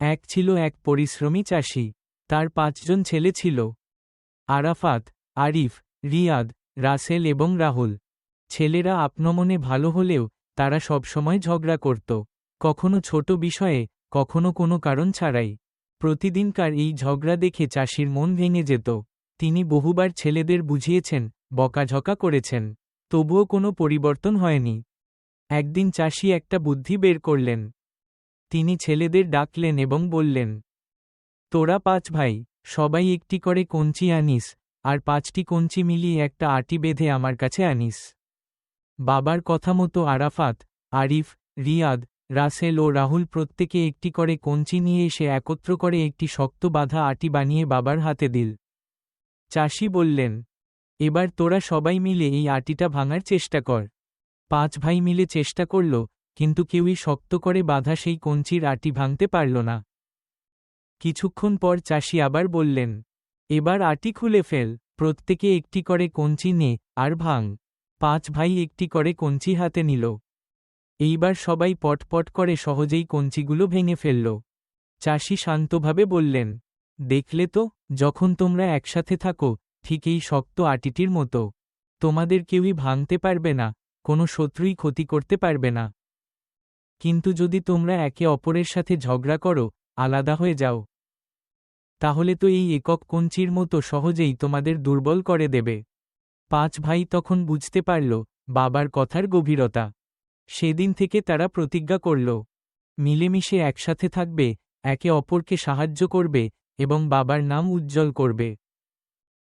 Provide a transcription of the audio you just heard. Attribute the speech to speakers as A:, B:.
A: এক ছিল এক পরিশ্রমী চাষি। তার ৫ জন ছেলে ছিল। আরাফাত, আরিফ, রিয়াদ, রাসেল এবং রাহুল। ছেলেরা আপনমনে ভালো হলেও তারা সবসময় ঝগড়া করত, কখনো ছোট বিষয়ে, কখনো কোনো কারণ ছাড়াই। প্রতিদিনকার এই ঝগড়া দেখে চাষির মন ভেঙে যেত। তিনি বহুবার ছেলেদের বুঝিয়েছেন, বকাঝকা করেছেন, তবুও কোনো পরিবর্তন হয়নি। একদিন চাষি একটা বুদ্ধি বের করলেন। তিনি ছেলেদের ডাকলেন এবং বললেন, তোরা ৫ ভাই, সবাই একটি করে কঞ্চি আনিস, আর ৫টি কঞ্চি মিলিয়ে একটা আটি বেঁধে আমার কাছে আনিস। বাবার কথা মতো আরাফাত, আরিফ, রিয়াদ, রাসেল ও রাহুল প্রত্যেকে একটি করে কঞ্চি নিয়ে এসে একত্র করে একটি শক্ত বাঁধা আটি বানিয়ে বাবার হাতে দিল। চাষি বললেন, এবার তোরা সবাই মিলে এই আটিটা ভাঙার চেষ্টা কর। ৫ ভাই মিলে চেষ্টা করল, কিন্তু কেউই শক্ত করে বাঁধা সেই কঞ্চির আটি ভাঙতে পারল না। কিছুক্ষণ পর চাষি আবার বললেন, এবার আটি খুলে ফেল, প্রত্যেকে একটি করে কঞ্চি নে আর ভাঙ। ৫ ভাই একটি করে কঞ্চি হাতে নিল। এইবার সবাই পটপট করে সহজেই কঞ্চিগুলো ভেঙে ফেলল। চাষি শান্তভাবে বললেন, দেখলে তো, যখন তোমরা একসাথে থাকো, ঠিক এই শক্ত আটিটির মতো, তোমাদের কেউই ভাঙতে পারবে না, কোনো শত্রুই ক্ষতি করতে পারবে না। কিন্তু যদি তোমরা একে অপরের সাথে ঝগড়া করো, আলাদা হয়ে যাও, তাহলে তো এই একক কঞ্চির মতো সহজেই তোমাদের দুর্বল করে দেবে। ৫ ভাই তখন বুঝতে পারল বাবার কথার গভীরতা। সেদিন থেকে তারা প্রতিজ্ঞা করল, মিলেমিশে একসাথে থাকবে, একে অপরকে সাহায্য করবে এবং বাবার নাম উজ্জ্বল করবে।